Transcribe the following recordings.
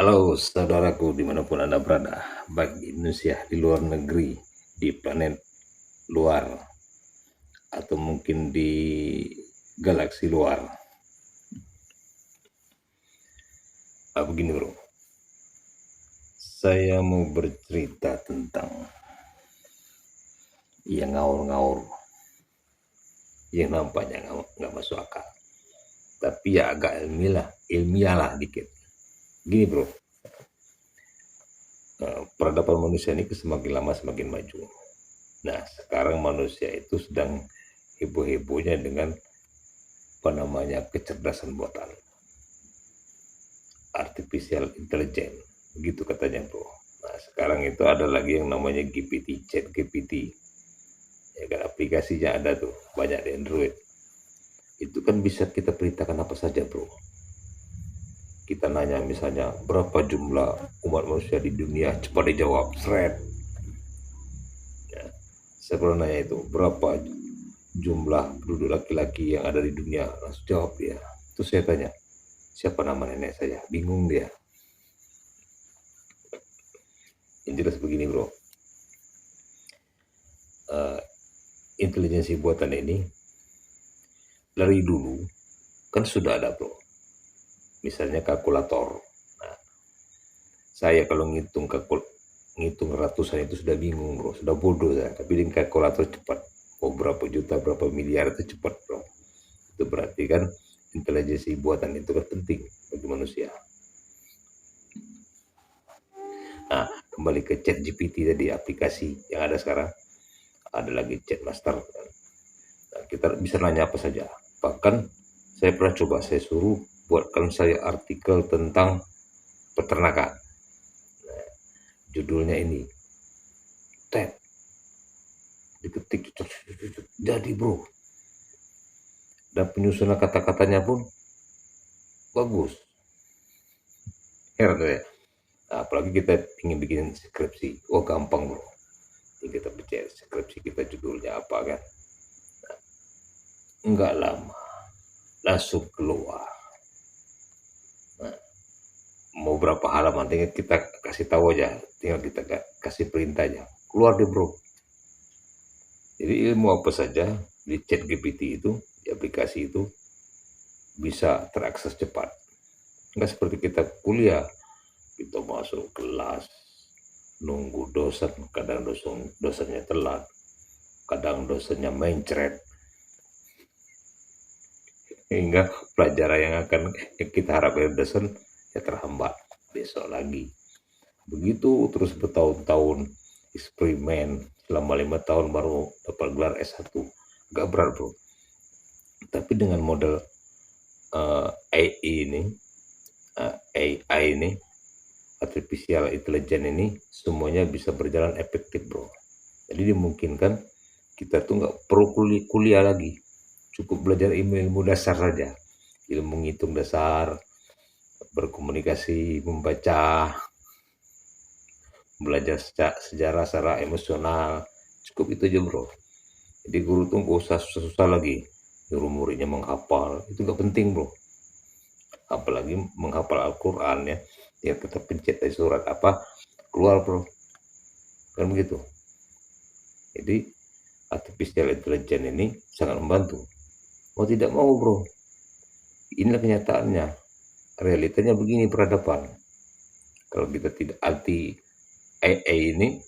Halo saudaraku dimanapun Anda berada, baik di Indonesia, di luar negeri, di planet luar, atau mungkin di galaksi luar. Begini bro, saya mau bercerita tentang yang ngawur-ngawur, yang nampaknya nggak masuk akal. Tapi ya agak ilmiah lah dikit. Gini bro, peradaban manusia ini semakin lama semakin maju. Nah, sekarang manusia itu sedang heboh-hebohnya dengan apa namanya kecerdasan buatan, artificial intelligence, begitu katanya bro. Nah sekarang itu ada lagi yang namanya GPT, Chat GPT, ya kan, aplikasinya ada tuh banyak di Android. Itu kan bisa kita perintahkan apa saja bro. Kita nanya misalnya berapa jumlah umat manusia di dunia, cepat dijawab, thread. Ya, saya pernah nanya itu berapa jumlah penduduk laki-laki yang ada di dunia, langsung jawab dia. Terus saya tanya siapa nama nenek saya, bingung dia. Yang jelas begini bro, intelijensi buatan ini dari dulu kan sudah ada bro. Misalnya kalkulator. Nah, saya kalau ngitung ratusan itu sudah bingung bro, sudah bodoh saya. Tapi dengan kalkulator cepat. Oh berapa juta, berapa miliar itu cepat bro. Itu berarti kan intelijensi buatan itu kan penting bagi manusia. Nah, kembali ke Chat GPT tadi, aplikasi yang ada sekarang. Ada lagi Chat Master. Nah, kita bisa nanya apa saja. Bahkan saya pernah coba, saya suruh buatkan saya artikel tentang peternakan. Nah, judulnya ini, Ted, diketik, jadi bro. Dan penyusunan kata-katanya pun bagus. Heran ya. Nah, apalagi kita ingin bikin skripsi, oh gampang bro. Ini kita baca skripsi kita judulnya apa kan. Nah, enggak lama, langsung keluar. Nah, mau berapa halaman tinggal kita kasih tahu aja, tinggal kita kasih perintah aja, keluar deh bro. Jadi ilmu apa saja di Chat GPT itu, di aplikasi itu bisa terakses cepat. Nggak seperti kita kuliah, kita masuk kelas, nunggu dosen, kadang dosennya telat, kadang dosennya mencret, hingga pelajaran yang akan kita harapkan dosen ya terhambat besok lagi. Begitu terus bertahun-tahun eksperimen selama 5 tahun baru dapat gelar S1. Gak berat bro. Tapi dengan model AI ini, artificial intelligence ini, semuanya bisa berjalan efektif bro. Jadi dimungkinkan kita tuh nggak perlu kuliah lagi, cukup belajar ilmu dasar saja, ilmu ngitung dasar, berkomunikasi, membaca, belajar sejarah secara emosional, cukup itu aja bro. Jadi guru tuh nggak usah susah-susah lagi nyuruh muridnya menghafal, itu nggak penting bro. Apalagi menghafal Al-Quran ya, dia kita pencet dari surat apa keluar bro, kan begitu. Jadi artificial intelligence ini sangat membantu. Mau tidak mau bro, inilah kenyataannya, realitanya begini peradaban. Kalau kita tidak anti AI ini,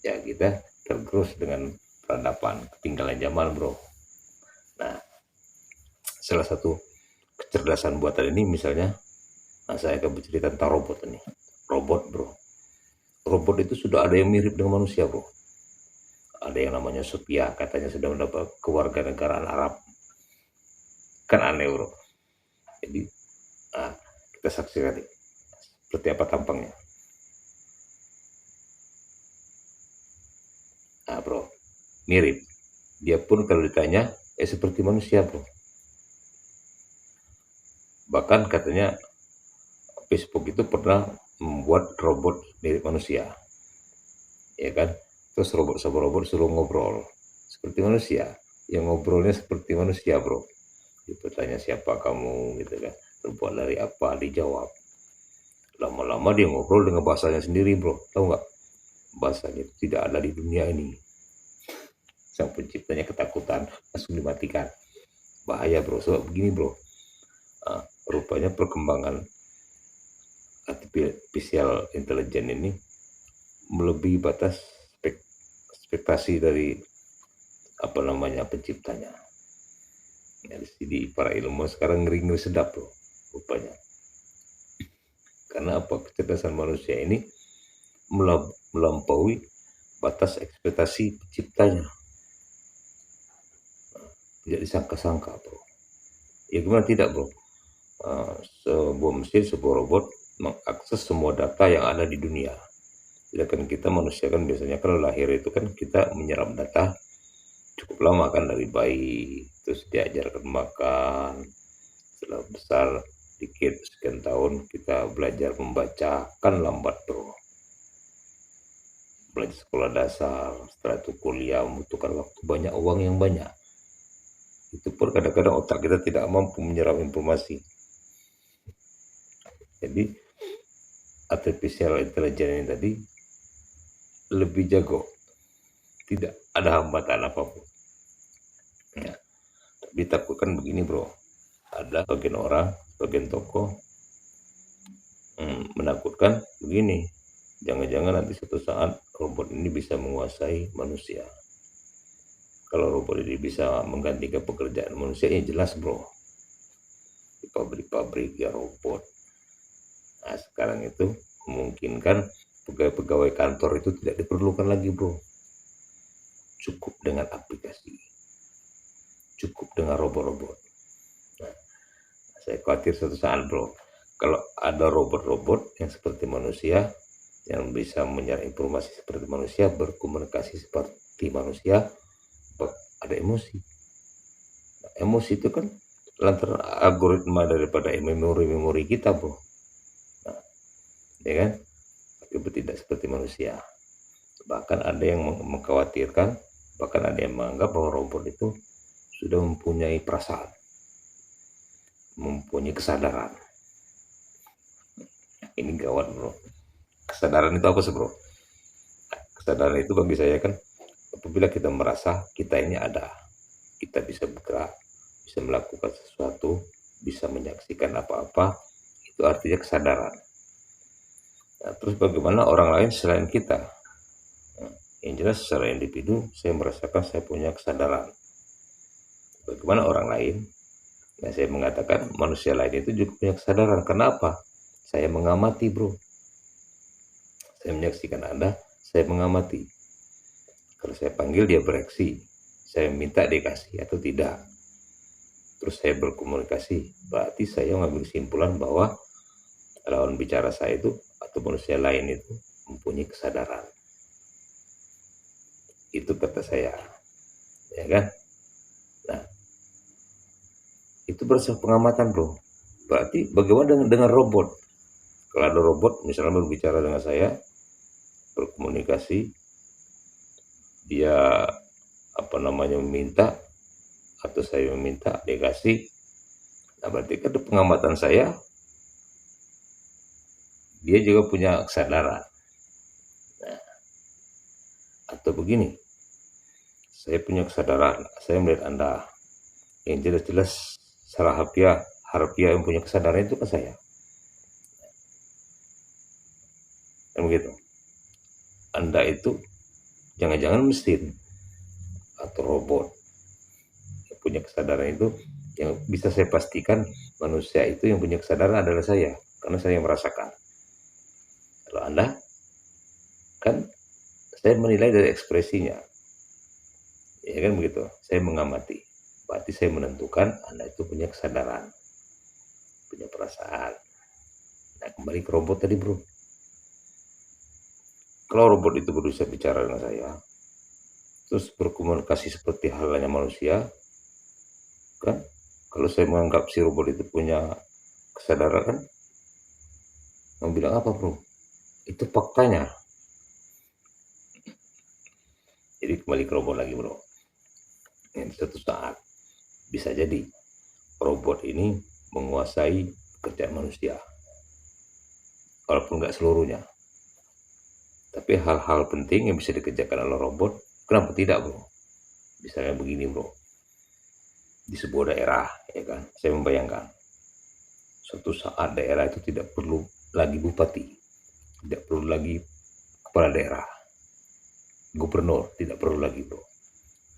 ya kita tergerus dengan peradaban, ketinggalan zaman bro. Nah, salah satu kecerdasan buatan ini misalnya, nah saya akan bercerita tentang robot ini. Robot bro, robot itu sudah ada yang mirip dengan manusia bro. Ada yang namanya Sophia, katanya sudah mendapat kewarganegaraan Arab. Kan aneh bro. Jadi nah, kita saksikan seperti apa tampangnya. Nah bro, mirip. Dia pun kalau ditanya seperti manusia bro. Bahkan katanya Facebook itu pernah membuat robot mirip manusia, ya kan. Terus robot sama robot suruh ngobrol seperti manusia, yang ngobrolnya seperti manusia bro. Dia bertanya siapa kamu gitu kan, terbuat dari apa, dijawab. Lama-lama dia ngobrol dengan bahasanya sendiri, bro. Tahu nggak? Bahasanya itu tidak ada di dunia ini. Sang penciptanya ketakutan, langsung dimatikan. Bahaya, bro. Sebab begini, bro. Rupanya perkembangan artificial intelligence ini melebihi batas ekspektasi dari penciptanya. Ya, di para ilmuwan sekarang ngeri-ngeri sedap, bro. Rupanya. Karena kecerdasan manusia ini melampaui batas ekspektasi penciptanya. Tidak disangka-sangka, bro. Ya gimana tidak, bro? Sebuah mesin, sebuah robot mengakses semua data yang ada di dunia. Sedangkan kita manusia kan biasanya kalau lahir itu kan kita menyerap data cukup lama kan, dari bayi, terus diajarkan makan, setelah besar dikit sekian tahun kita belajar membaca, kan lambat, bro. Belajar sekolah dasar, setelah itu kuliah membutuhkan waktu banyak, uang yang banyak. Itu pun kadang-kadang otak kita tidak mampu menyerap informasi. Jadi artificial intelligence ini tadi lebih jago, tidak ada hambatan apapun. Ya. Tapi takutkan begini, bro, ada bagian orang, bagian tokoh menakutkan begini, jangan-jangan nanti suatu saat robot ini bisa menguasai manusia. Kalau robot ini bisa menggantikan pekerjaan manusia, ya jelas, bro. Di pabrik-pabrik ya robot. Nah, sekarang itu memungkinkan pegawai-pegawai kantor itu tidak diperlukan lagi, bro. Cukup dengan aplikasi, cukup dengan robot-robot. Nah, saya khawatir suatu saat, bro, kalau ada robot-robot yang seperti manusia, yang bisa menyerap informasi seperti manusia, berkomunikasi seperti manusia, ada emosi. Nah, emosi itu kan lantaran algoritma daripada memori kita, bro. Nah, ya kan? Tapi tidak seperti manusia. Bahkan ada yang mengkhawatirkan, bahkan ada yang menganggap bahwa robot itu sudah mempunyai perasaan, mempunyai kesadaran. Ini gawat, bro. Kesadaran itu apa sih, bro? Kesadaran itu bagi saya kan apabila kita merasa kita ini ada, kita bisa bergerak, bisa melakukan sesuatu, bisa menyaksikan apa-apa, itu artinya kesadaran. Nah, terus bagaimana orang lain selain kita? Nah, yang jelas secara individu saya merasakan saya punya kesadaran. Bagaimana orang lain? Nah, saya mengatakan manusia lain itu juga punya kesadaran. Kenapa? Saya mengamati, bro. Saya menyaksikan Anda, saya mengamati. Kalau saya panggil dia bereaksi, saya minta dia kasih atau tidak. Terus saya berkomunikasi, berarti saya mengambil kesimpulan bahwa lawan bicara saya itu atau manusia lain itu mempunyai kesadaran. Itu kata saya, ya kan? Nah, itu berdasarkan pengamatan, bro. Berarti bagaimana dengan robot? Kalau ada robot misalnya berbicara dengan saya, berkomunikasi, dia meminta atau saya meminta dia kasih, nah berarti kan pengamatan saya dia juga punya kesadaran. Nah, atau begini, saya punya kesadaran, saya melihat Anda, yang jelas-jelas secara harfiah yang punya kesadaran itu kan saya. Kan begitu. Anda itu jangan-jangan mesin atau robot yang punya kesadaran itu, yang bisa saya pastikan manusia itu yang punya kesadaran adalah saya, karena saya merasakan. Kalau Anda kan saya menilai dari ekspresinya, ya kan begitu. Saya mengamati, berarti saya menentukan Anda itu punya kesadaran, punya perasaan. Nah, kembali ke robot tadi, bro. Kalau robot itu berusaha bicara dengan saya, terus berkomunikasi seperti halnya manusia, kan? Kalau saya menganggap si robot itu punya kesadaran, kan? Mau bilang apa, bro? Itu faktanya. Jadi kembali ke robot lagi, bro. Yang suatu saat bisa jadi robot ini menguasai pekerjaan manusia. walaupun nggak seluruhnya. Tapi hal-hal penting yang bisa dikerjakan oleh robot, kenapa tidak bro? Misalnya begini bro, di sebuah daerah, ya kan, saya membayangkan, suatu saat daerah itu tidak perlu lagi bupati, tidak perlu lagi kepala daerah, gubernur, tidak perlu lagi bro.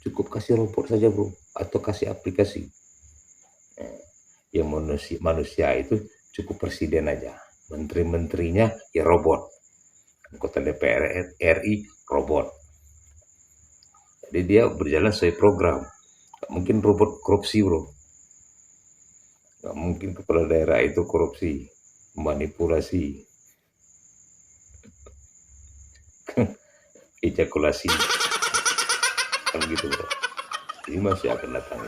Cukup kasih robot saja bro, atau kasih aplikasi. Yang manusia itu cukup presiden aja, menteri-menterinya ya robot, anggota DPR RI robot. Jadi dia berjalan sesuai program. Gak mungkin robot korupsi bro, gak mungkin kepala daerah itu korupsi, manipulasi, ejakulasi, kan gitu bro. Ini masih akan datang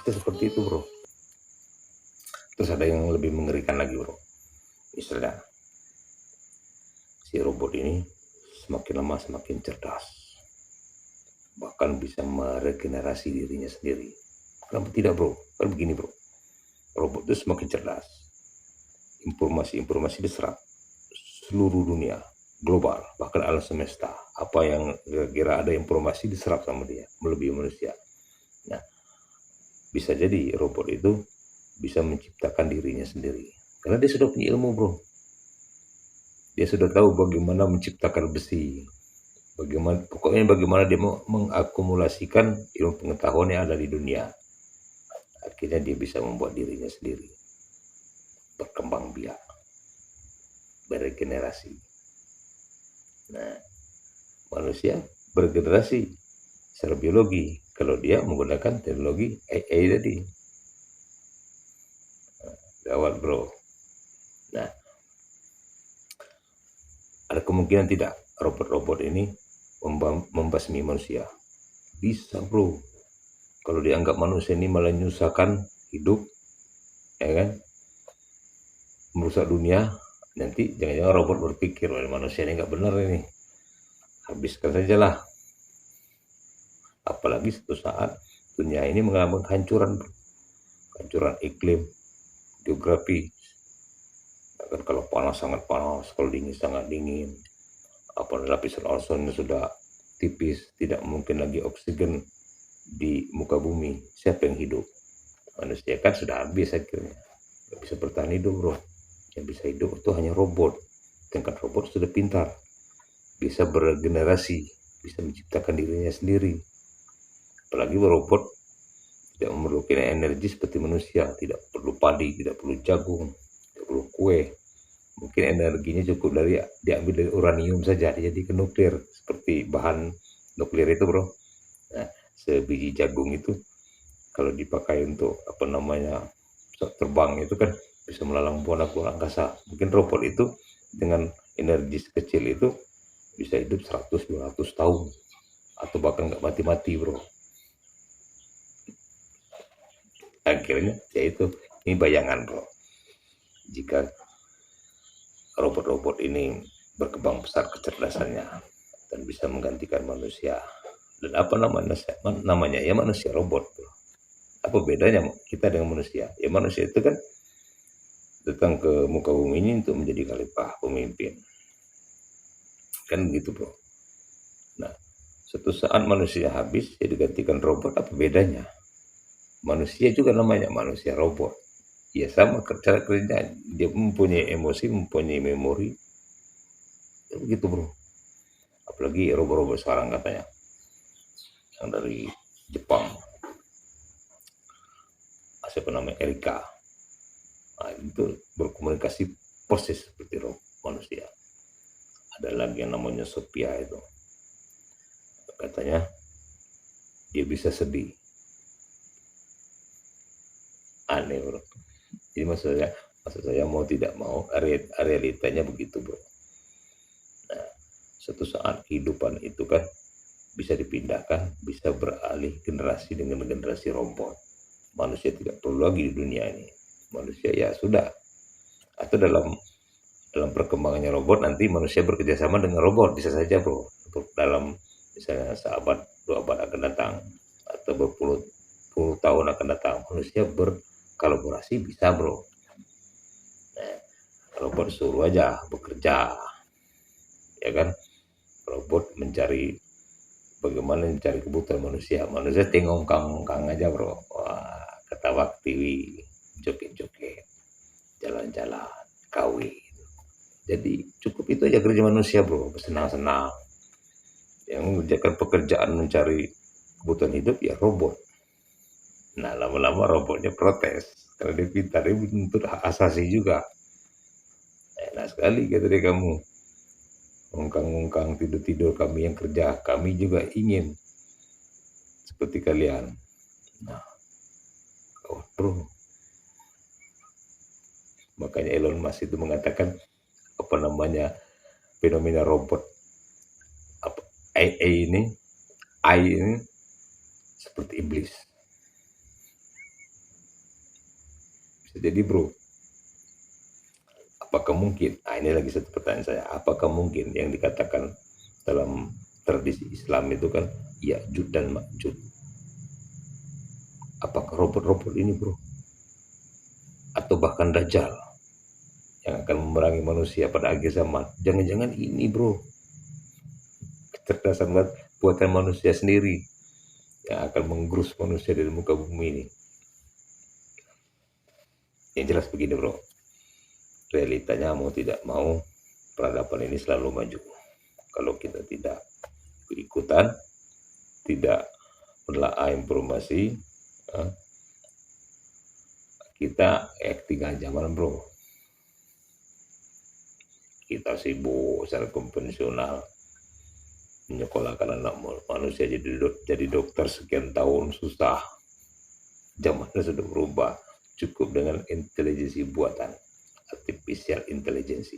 itu seperti itu bro. Terus ada yang lebih mengerikan lagi bro, misalnya si robot ini semakin lama semakin cerdas, bahkan bisa meregenerasi dirinya sendiri. Kenapa tidak bro? Kan begini bro, robot itu semakin cerdas, informasi-informasi diserap seluruh dunia, global, bahkan alam semesta. Apa yang kira-kira ada informasi diserap sama dia, melebihi manusia. Nah, bisa jadi robot itu bisa menciptakan dirinya sendiri, karena dia sudah punya ilmu bro. Dia sudah tahu bagaimana menciptakan besi, bagaimana dia mengakumulasikan ilmu pengetahuan yang ada di dunia. Akhirnya dia bisa membuat dirinya sendiri, berkembang biak, beregenerasi. Nah, manusia bergenerasi secara biologi kalau dia menggunakan teknologi AI tadi. Gawat bro. Nah, ada kemungkinan tidak robot-robot ini membasmi manusia? Bisa bro. Kalau dianggap manusia ini malah menyusahkan hidup, ya kan, merusak dunia, nanti jangan-jangan robot berpikir, wah manusia ini nggak benar ini, habiskan saja lah. Apalagi suatu saat dunia ini mengalami kehancuran iklim, geografi. Kan kalau panas sangat panas, kalau dingin sangat dingin. Apalagi lapisan ozonnya sudah tipis, tidak mungkin lagi oksigen di muka bumi. Siapa yang hidup? Manusia kan sudah habis akhirnya, nggak bisa bertahan hidup bro. Yang bisa hidup itu hanya robot. Sedangkan robot sudah pintar, bisa beregenerasi, bisa menciptakan dirinya sendiri. Apalagi robot tidak memerlukan energi seperti manusia, tidak perlu padi, tidak perlu jagung, tidak perlu kue. Mungkin energinya cukup diambil dari uranium saja, dijadikan nuklir, seperti bahan nuklir itu bro. Nah, sebiji jagung itu kalau dipakai untuk terbang itu kan bisa melalang buana ke angkasa. Mungkin robot itu dengan energi sekecil itu bisa hidup 100-200 tahun, atau bahkan nggak mati-mati bro. Akhirnya yaitu ini bayangan bro, jika robot-robot ini berkembang besar kecerdasannya dan bisa menggantikan manusia. Dan apa namanya ya manusia robot bro. Apa bedanya kita dengan manusia? Ya manusia itu kan datang ke muka bumi ini untuk menjadi khalifah, pemimpin, kan begitu bro. Nah, suatu saat manusia habis ya digantikan robot, apa bedanya? Manusia juga namanya manusia robot, ya sama cara kerja, dia mempunyai emosi, mempunyai memori, ya begitu bro. Apalagi robot-robot sekarang katanya yang dari Jepang, siapa namanya, Erika. Nah, itu berkomunikasi persis seperti manusia. Ada lagi yang namanya Sophia itu, katanya dia bisa sedih. Aneh bro. Jadi maksud saya mau tidak mau realitanya begitu bro. Nah, suatu saat kehidupan itu kan bisa dipindahkan, bisa beralih generasi dengan generasi robot. Manusia tidak perlu lagi di dunia ini. Manusia ya sudah. Atau dalam perkembangannya robot nanti manusia bekerja sama dengan robot, bisa saja bro. Untuk dalam misalnya seabad 2 abad akan datang, atau berpuluh tahun akan datang, manusia berkolaborasi bisa bro. Nah, robot suruh aja bekerja, ya kan? Robot mencari bagaimana mencari kebutuhan manusia. Manusia tengok-ongkang aja bro. Wah, ketawa TV, joget-joget, jalan-jalan, kawin. Jadi cukup itu aja kerja manusia bro, senang-senang. Yang mengerjakan pekerjaan mencari kebutuhan hidup ya robot. Nah lama-lama robotnya protes karena dia pintar, dia menuntut hak asasi juga. Enak sekali kata dia, kamu ongkang-ongkang tidur-tidur, kami yang kerja, kami juga ingin seperti kalian. Nah, oh, bro, makanya Elon Musk itu mengatakan apa namanya fenomena robot, apa AI ini, AI ini seperti iblis. Bisa jadi bro, apakah mungkin, ini lagi satu pertanyaan saya, apakah mungkin yang dikatakan dalam tradisi Islam itu kan Ya'juj dan Ma'juj, apakah robot-robot ini bro, atau bahkan Dajjal yang akan memerangi manusia pada akhir zaman? Jangan-jangan ini bro, kecerdasan buatan manusia sendiri yang akan menggerus manusia dari muka bumi ini. Yang jelas begini bro, realitanya mau tidak mau peradaban ini selalu maju. Kalau kita tidak ikut-ikutan, tidak menelaah informasi, kita tinggal zaman bro. Kita sibuk secara konvensional menyekolahkan anak manusia jadi dokter sekian tahun, susah. Zamannya sudah berubah, cukup dengan intelijensi buatan, artificial intelligence.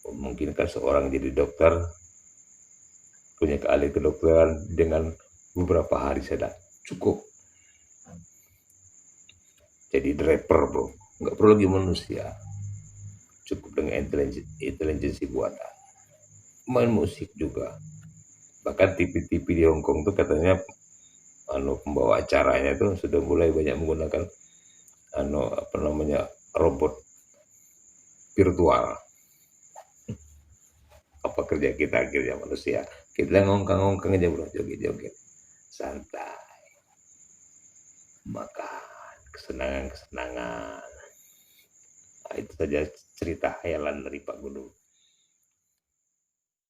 Memungkinkan seorang jadi dokter, punya keahlian kedokteran dengan beberapa hari saja cukup. Jadi driver bro, nggak perlu lagi manusia, cukup dengan intelijensi buatan. Main musik juga, bahkan TV-TV di Hongkong tuh katanya pembawa acaranya tuh sudah mulai banyak menggunakan apa namanya robot virtual. Apa kerja kita akhirnya manusia, kita ngongkang-ngongkang aja bro, joget-joget santai, makan, kesenangan-kesenangan. Nah, itu saja cerita hayalan dari Pak Guru.